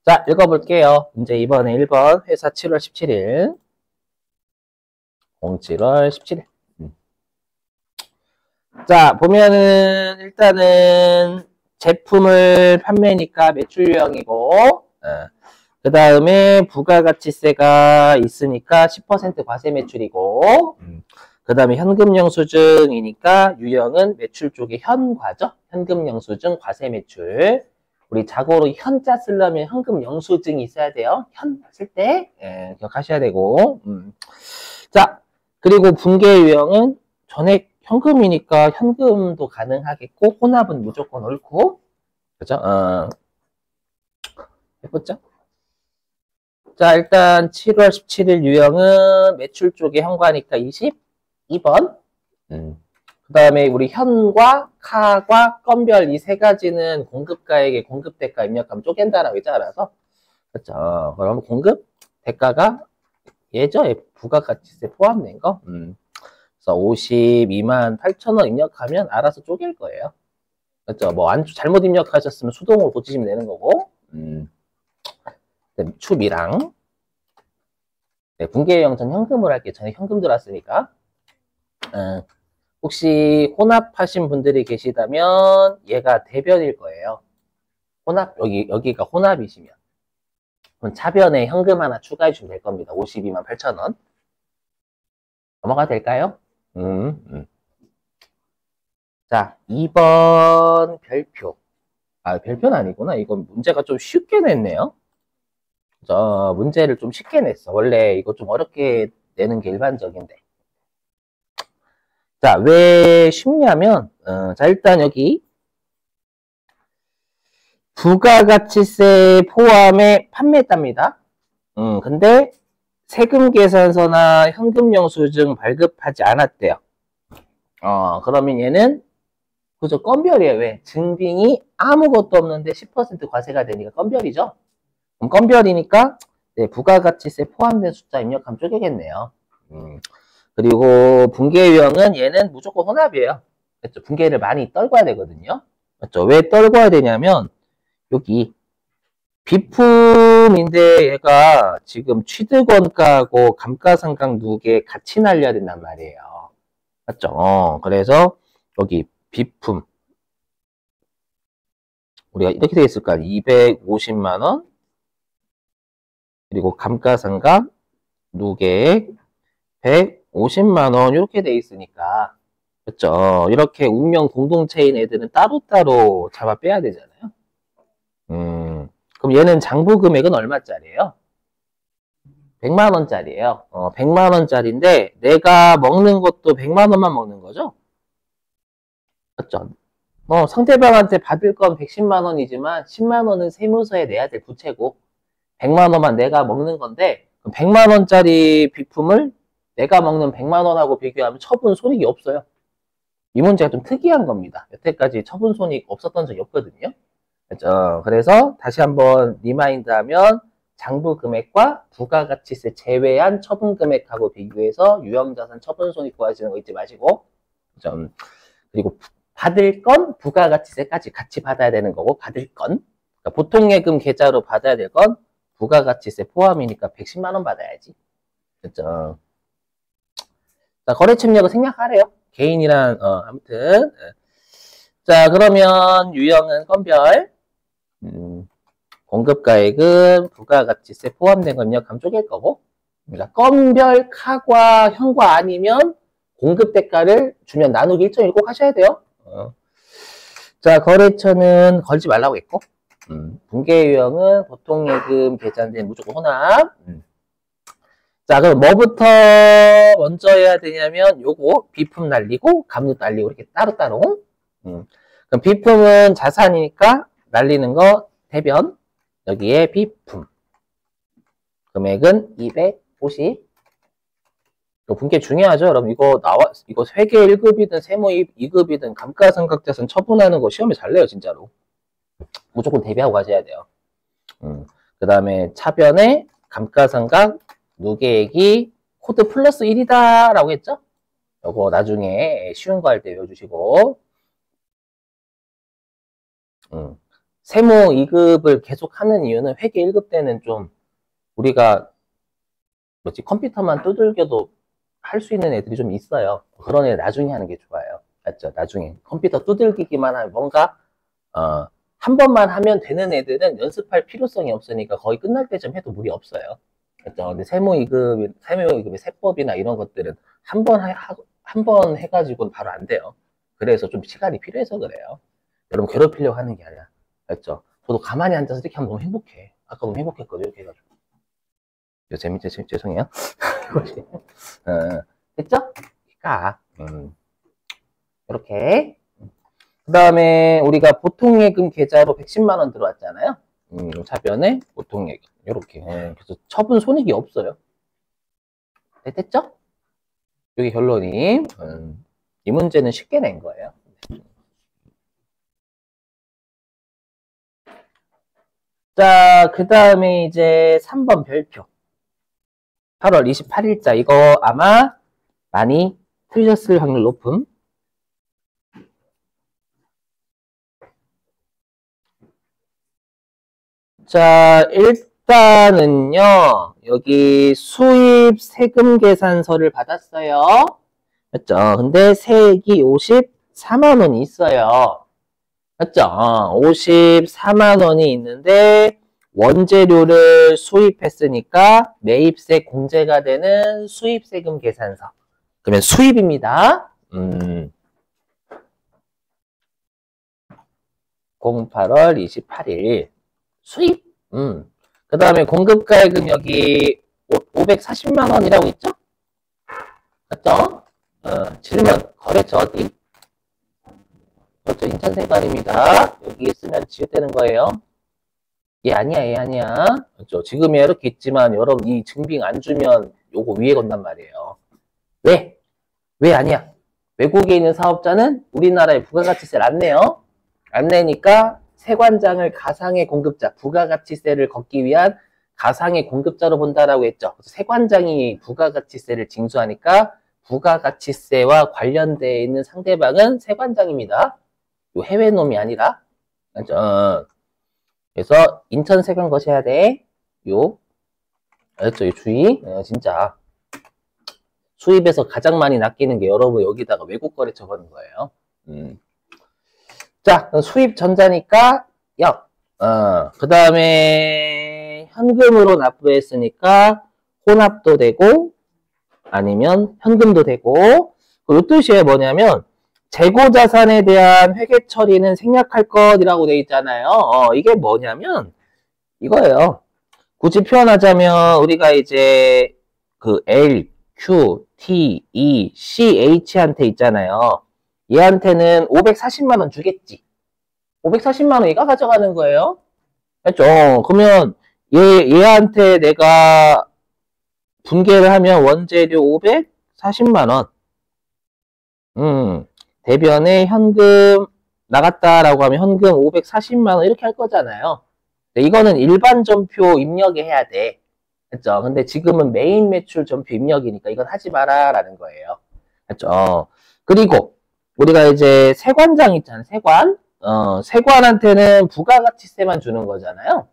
자, 읽어볼게요. 문제 이번에 1번 회사 7월 17일 07월 17일 자, 보면은 일단은 제품을 판매니까 매출 유형이고 그 다음에 부가가치세가 있으니까 10% 과세 매출이고 그 다음에 현금 영수증이니까 유형은 매출 쪽에 현과죠. 현금 영수증 과세 매출. 우리 자고로 현자 쓰려면 현금 영수증이 있어야 돼요. 현 쓸 때 기억하셔야 되고 자, 그리고 분계 유형은 전액 현금이니까 현금도 가능하겠고 혼합은 무조건 옳고 그죠? 해보죠. 자, 일단 7월 17일 유형은 매출 쪽에 현과니까 22번 그 다음에 우리 현과 카과 건별 이 세 가지는 공급가에게 공급대가 입력하면 쪼갠다라고 했죠. 알아서 그렇죠. 그럼 공급 대가가 예죠. 부가가치세 포함된 거. 그래서 52만 8천 원 입력하면 알아서 쪼갤 거예요. 그렇죠. 뭐 잘못 입력하셨으면 수동으로 고치시면 되는 거고. 추미랑 네, 분계유형 전 현금으로 할게요. 전에 현금 들어왔으니까. 혹시 혼합하신 분들이 계시다면 얘가 대변일 거예요. 혼합 여기가 혼합이시면 그럼 차변에 현금 하나 추가해 주면 될 겁니다. 52만 8천 원. 넘어가 될까요? 자, 2번 별표. 아, 별표는 아니구나. 이건 문제가 좀 쉽게 냈네요. 문제를 좀 쉽게 냈어. 원래 이거 좀 어렵게 내는 게 일반적인데. 자, 왜 쉽냐면, 자, 일단 여기 부가가치세 포함의 판매했답니다. 근데 세금 계산서나 현금 영수증 발급하지 않았대요. 그러면 얘는 그죠? 건별이에요. 왜? 증빙이 아무것도 없는데 10% 과세가 되니까 건별이죠. 그럼 건별이니까 네, 부가가치세 포함된 숫자 입력하면 쪼개겠네요. 그리고 분계유형은 얘는 무조건 혼합이에요. 그렇죠? 분계를 많이 떨궈야 되거든요. 맞죠? 왜 떨궈야 되냐면 여기 비품인데 얘가 지금 취득원가하고 감가상각 누계 같이 날려야 된단 말이에요. 맞죠? 그래서 여기 비품 우리가 이렇게 되어 있을까요? 250만 원 그리고 감가상각 누계 150만 원 이렇게 돼 있으니까 그렇죠? 이렇게 운명 공동체인 애들은 따로따로 잡아 빼야 되잖아요. 그럼 얘는 장부 금액은 얼마짜리예요? 100만 원짜리예요. 100만 원짜리인데 내가 먹는 것도 100만 원만 먹는 거죠? 맞죠? 상대방한테 받을 건 110만 원이지만 10만 원은 세무서에 내야 될 부채고 100만 원만 내가 먹는 건데 100만 원짜리 비품을 내가 먹는 100만 원하고 비교하면 처분 손익이 없어요. 이 문제가 좀 특이한 겁니다. 여태까지 처분 손익 없었던 적이 없거든요. 그렇죠? 그래서 다시 한번 리마인드 하면 장부 금액과 부가가치세 제외한 처분 금액하고 비교해서 유형자산 처분 손익 구하시는 거 잊지 마시고 그렇죠? 그리고 받을 건 부가가치세까지 같이 받아야 되는 거고 받을 건 그러니까 보통예금 계좌로 받아야 될 건 부가가치세 포함이니까 110만 원 받아야지. 그렇죠? 자, 거래처력을 생략하래요. 개인이란 아무튼 자 그러면 유형은 건별 공급가액은 부가가치세 포함된 건 입력하면 쪼갤 거고 그러니까 건별 카과 현과 아니면 공급대가를 주면 나누기 1.1 꼭 하셔야 돼요. 자 거래처는 걸지 말라고 했고 분계 유형은 보통예금 계좌인데 무조건 혼합. 자 그럼 뭐부터 먼저 해야 되냐면 요거 비품 날리고 감독 날리고 이렇게 따로따로 그럼 비품은 자산이니까 날리는 거 대변 여기에 비품 금액은 250 이거 분계 중요하죠. 여러분 이거 회계 1급이든 세무 2급이든 감가상각자산 처분하는 거 시험에 잘 내요 진짜로. 무조건 대비하고 가셔야 돼요. 그 다음에 차변에 감가상각 누계액이 코드 플러스 1이다 라고 했죠? 이거 나중에 쉬운 거 할 때 외워주시고 세무 2급을 계속 하는 이유는 회계 1급 때는 좀 우리가 컴퓨터만 두들겨도 할 수 있는 애들이 좀 있어요. 그런 애 나중에 하는 게 좋아요. 맞죠? 나중에 컴퓨터 두들기기만 하면 뭔가 한 번만 하면 되는 애들은 연습할 필요성이 없으니까 거의 끝날 때쯤 해도 무리 없어요. 그렇죠? 근데 세무 2급의 세법이나 이런 것들은 한 번 해가지고는 바로 안 돼요. 그래서 좀 시간이 필요해서 그래요. 여러분 괴롭히려고 하는 게 아니라. 그렇죠? 저도 가만히 앉아서 이렇게 하면 너무 행복해. 아까 너무 행복했거든요. 이렇게 해가지고. 죄송해요. 됐죠? 그러니까 이렇게. 그 다음에 우리가 보통예금 계좌로 110만 원 들어왔잖아요. 차변에 보통예금 이렇게. 그래서 처분 손익이 없어요. 됐죠? 여기 결론이 이 문제는 쉽게 낸 거예요. 자, 그 다음에 이제 3번 별표. 8월 28일자. 이거 아마 많이 틀렸을 확률 높음. 자, 일단은요, 여기 수입 세금 계산서를 받았어요. 맞죠? 근데 세액이 54만 원이 있어요. 맞죠? 54만 원이 있는데, 원재료를 수입했으니까 매입세 공제가 되는 수입세금 계산서. 그러면 수입입니다. 08월 28일. 수입. 그 다음에 공급가액은 여기 540만 원이라고 있죠? 맞죠? 질문. 거래처 어디? 그렇죠. 인천세관입니다. 여기 있으면 지읒되는 거예요. 얘 아니야, 얘 아니야. 그렇죠. 지금이 이렇게 있지만 여러분 이 증빙 안 주면 요거 위에 건단 말이에요. 왜? 왜 아니야? 외국에 있는 사업자는 우리나라에 부가가치세를 안 내요. 안 내니까 세관장을 가상의 공급자, 부가가치세를 걷기 위한 가상의 공급자로 본다라고 했죠. 그래서 세관장이 부가가치세를 징수하니까 부가가치세와 관련되어 있는 상대방은 세관장입니다. 요 해외 놈이 아니라. 맞죠? 그래서 인천세관 거셔야 돼. 알았죠? 주의. 진짜. 수입에서 가장 많이 낚이는 게 여러분 여기다가 외국 거래처 거는 거예요. 자, 수입 전자니까 0. 그 다음에 현금으로 납부했으니까 혼합도 되고 아니면 현금도 되고. 이 뜻이 뭐냐면 재고자산에 대한 회계 처리는 생략할 것이라고 돼 있잖아요. 이게 뭐냐면 이거예요. 굳이 표현하자면 우리가 이제 그 L, Q, T, E, C, H한테 있잖아요. 얘한테는 540만 원 주겠지. 540만 원 얘가 가져가는 거예요. 맞죠? 그러면 얘한테 내가 분개를 하면 원재료 540만 원. 대변에 현금 나갔다라고 하면 현금 540만 원 이렇게 할 거잖아요. 이거는 일반 전표 입력에 해야 돼. 그렇죠? 근데 지금은 메인 매출 전표 입력이니까 이건 하지 마라라는 거예요. 그렇죠? 그리고 우리가 이제 세관장 있잖아요. 세관. 세관한테는 부가가치세만 주는 거잖아요.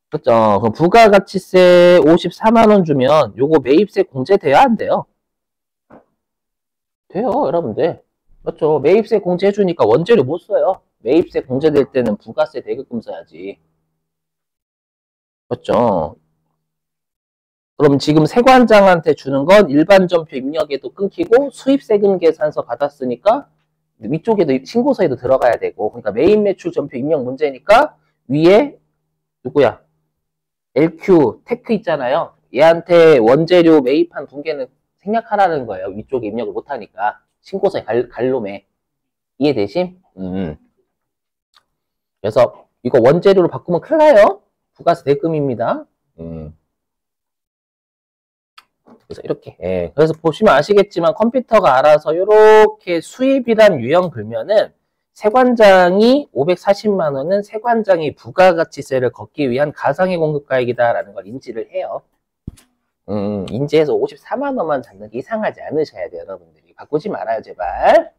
그렇죠? 그럼 부가가치세 54만 원 주면 요거 매입세 공제돼야 안 돼요? 돼요, 여러분들. 그렇죠? 매입세 공제해주니까 원재료 못 써요. 매입세 공제될 때는 부가세 대급금 써야지. 그렇죠? 그럼 지금 세관장한테 주는 건 일반 전표 입력에도 끊기고 수입세금 계산서 받았으니까 위쪽에도 신고서에도 들어가야 되고, 그러니까 메인 매출 전표 입력 문제니까 위에 누구야? LQ 테크 있잖아요. 얘한테 원재료 매입한 분계는 생략하라는 거예요. 위쪽에 입력을 못하니까 신고서에 갈놈에. 이해되심? 그래서 이거 원재료로 바꾸면 큰일 나요. 부가세 대금입니다. 그래서 이렇게. 그래서 보시면 아시겠지만 컴퓨터가 알아서 이렇게 수입이란 유형 걸면은 세관장이 540만 원은 세관장이 부가가치세를 걷기 위한 가상의 공급가액이다라는 걸 인지를 해요. 인지해서 54만 원만 잡는 게 이상하지 않으셔야 돼요, 여러분들이. 바꾸지 말아요, 제발.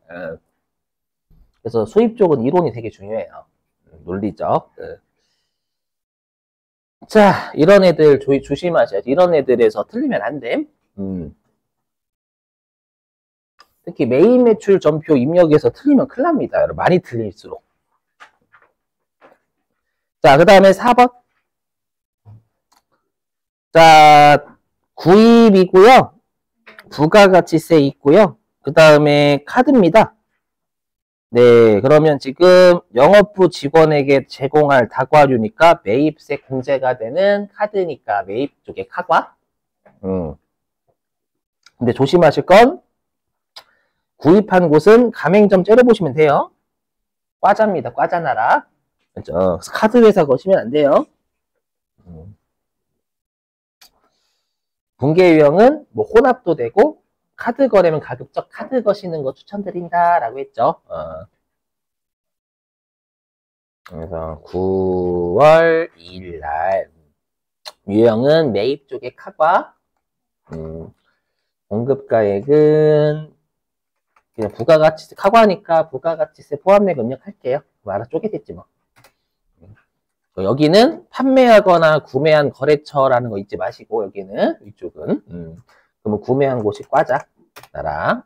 그래서 수입 쪽은 이론이 되게 중요해요. 논리적. 자, 이런 애들 조심하셔야지. 이런 애들에서 틀리면 안 됨. 특히 메인 매출 전표 입력에서 틀리면 큰일 납니다. 여러분. 많이 틀릴수록. 자, 그 다음에 4번. 자, 구입이고요. 부가가치세 있고요. 그 다음에 카드입니다. 네, 그러면 지금 영업부 직원에게 제공할 다과류니까 매입세 공제가 되는 카드니까 매입 쪽에 카과. 근데 조심하실 건 구입한 곳은 가맹점 째려보시면 돼요. 과자입니다. 과자나라. 그렇죠? 카드 회사 거시면 안 돼요. 분계 유형은 뭐 혼합도 되고 카드 거래면 가급적 카드 거시는 거 추천드린다라고 했죠. 그래서 9월 2일 날 유형은 매입 쪽에 카과, 공급가액은 그냥 부가가치세 카과니까 부가가치세 포함액 입력할게요. 뭐 알아 쪼개겠지 뭐. 여기는 판매하거나 구매한 거래처라는 거 잊지 마시고 여기는 이쪽은 그러면 구매한 곳이 과자 나라.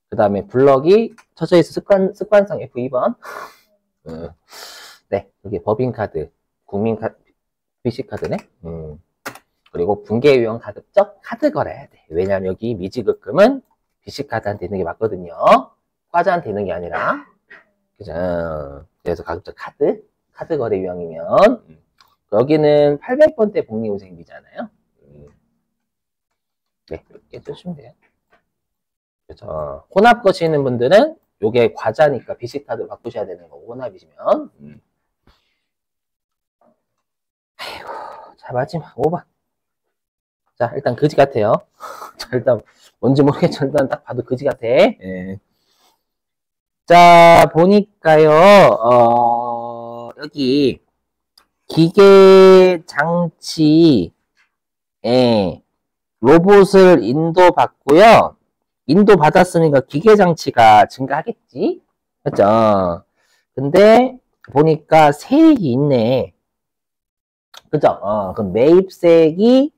그 다음에 블럭이 쳐져 있어 습관성 F2번. 네, 여기 법인카드, 국민카드, BC카드네. 그리고 분계 유형 가급적 카드 거래해야 돼. 왜냐면 여기 미지급금은 BC카드한테 있는 게 맞거든요. 과자한테 있는 게 아니라. 그죠? 그래서 가급적 카드 거래 유형이면 여기는 800번대 복리후생비잖아요. 네, 이렇게 쓰시면 돼요. 그래서 혼합 거시는 분들은 요게 과자니까 BC카드로 바꾸셔야 되는 거고 혼합이시면. 아이고, 자 마지막 5번. 자 일단 그지 같아요. 자 일단 뭔지 모르겠지만 일단 딱 봐도 그지 같아. 예. 자 보니까요. 여기 기계 장치에 로봇을 인도받고요. 인도받았으니까 기계 장치가 증가하겠지? 그죠? 근데 보니까 세액이 있네. 그죠? 그럼 매입세액이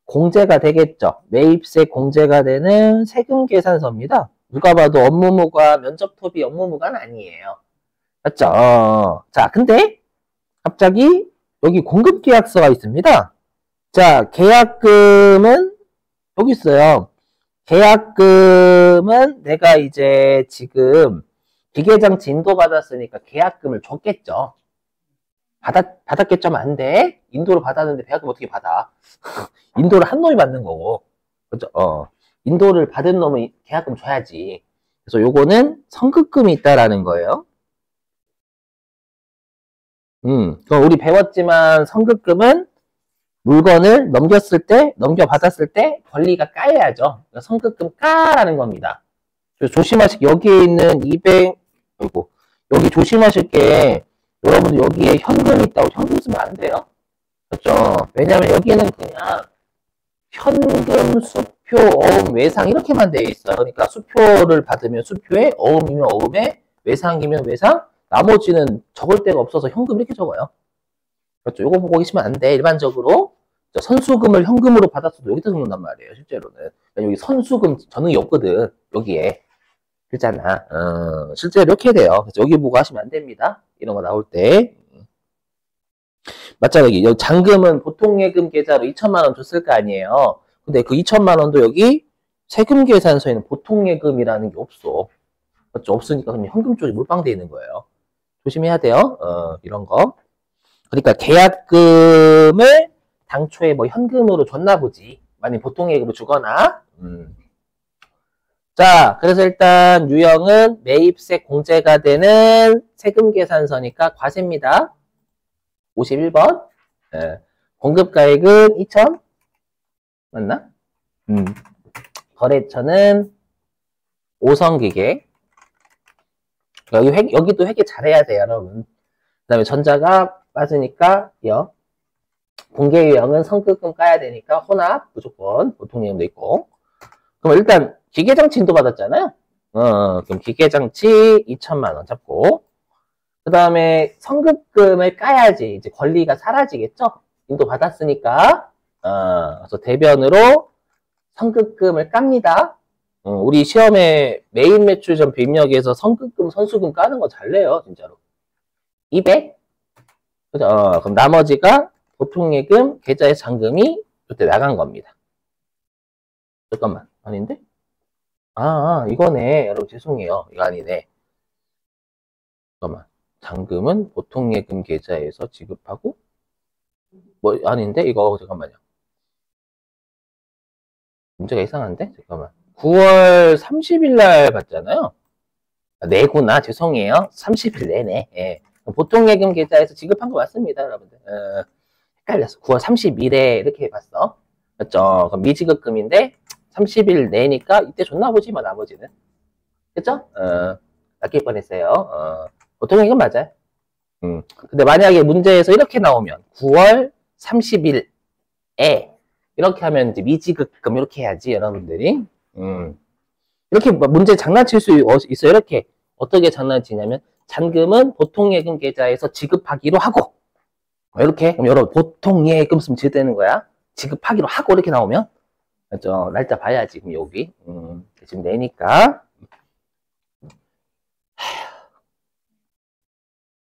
공제가 되겠죠? 매입세 공제가 되는 세금 계산서입니다. 누가 봐도 업무무과 면접토비 업무무과는 아니에요. 맞죠? 자, 근데 갑자기 여기 공급계약서가 있습니다. 자, 계약금은 여기 있어요. 계약금은 내가 이제 지금 기계장치 인도받았으니까 계약금을 줬겠죠. 받았겠죠? 안 돼. 인도를 받았는데 계약금 어떻게 받아? 인도를 한 놈이 받는 거고. 그죠? 인도를 받은 놈은 계약금 줘야지. 그래서 요거는 선급금이 있다라는 거예요. 그럼 우리 배웠지만 선급금은 물건을 넘겨받았을 때 권리가 까야죠. 그러니까 선급금 까라는 겁니다. 조심하실 여기에 있는 200, 아이고, 여기 조심하실 게 여러분들 여기에 현금 있다고 현금 쓰면 안 돼요. 그렇죠? 왜냐면 여기는 그냥 현금, 수표, 어음, 외상 이렇게만 되어 있어요. 그러니까 수표를 받으면 수표에, 어음이면 어음에, 외상이면 외상, 나머지는 적을 데가 없어서 현금 이렇게 적어요. 그렇죠? 요거 보고 계시면 안 돼. 일반적으로 선수금을 현금으로 받았어도 여기다 적는단 말이에요. 실제로는. 여기 선수금 전응이 없거든. 여기에. 그렇잖아. 실제로 이렇게 돼요. 그래서 여기 보고 하시면 안 됩니다. 이런 거 나올 때. 맞죠? 여기 잔금은 보통 예금 계좌로 2천만 원 줬을 거 아니에요. 근데 그 2천만 원도 여기 세금 계산서에는 보통 예금이라는 게 없어. 맞죠? 없으니까 그냥 현금 쪽에 몰빵되어 있는 거예요. 조심해야 돼요. 이런 거. 그러니까 계약금을 당초에 뭐 현금으로 줬나 보지. 만약 보통 예금으로 주거나. 자, 그래서 일단 유형은 매입세 공제가 되는 세금 계산서니까 과세입니다. 51번. 공급가액은 2천? 맞나? 거래처는 5성기계. 여기도 회계 잘해야 돼요, 여러분. 그 다음에 전자가 빠지니까 공개 유형은 선급금 까야 되니까 혼합 무조건 보통 예금도 있고. 그럼 일단 기계장치 인도 받았잖아요. 그럼 기계장치 2천만 원 잡고. 그 다음에 성급금을 까야지 이제 권리가 사라지겠죠? 인도 받았으니까. 그래서 대변으로 성급금을 깝니다. 우리 시험에 메인 매출점표 입력에서 성급금, 선수금 까는 거 잘 내요, 진짜로. 200? 그죠? 그럼 나머지가 보통예금, 계좌의 잔금이 이때 나간 겁니다. 잠깐만, 아닌데? 이거네. 여러분, 죄송해요. 이거 아니네. 잠깐만. 잔금은 보통예금 계좌에서 지급하고, 아닌데? 이거, 잠깐만요. 문제가 이상한데? 잠깐만. 9월 30일 날 받잖아요. 내구나. 죄송해요. 30일 내내. 예. 보통예금 계좌에서 지급한 거 맞습니다, 여러분들. 헷갈렸어. 9월 30일에 이렇게 봤어. 맞죠? 그럼 미지급금인데 30일 내니까 이때 줬나 보지, 뭐, 나머지는. 그쵸? 낚일 뻔했어요. 보통예금 맞아요. 근데 만약에 문제에서 이렇게 나오면 9월 30일에 이렇게 하면 이제 미지급금 이렇게 해야지, 여러분들이. 이렇게 문제 장난칠 수 있어요. 이렇게. 어떻게 장난치냐면, 잔금은 보통예금 계좌에서 지급하기로 하고, 이렇게. 그럼 여러분, 보통예금 쓰면 질 되는 거야. 지급하기로 하고, 이렇게 나오면. 맞죠? 날짜 봐야지, 그럼 여기. 지금 내니까.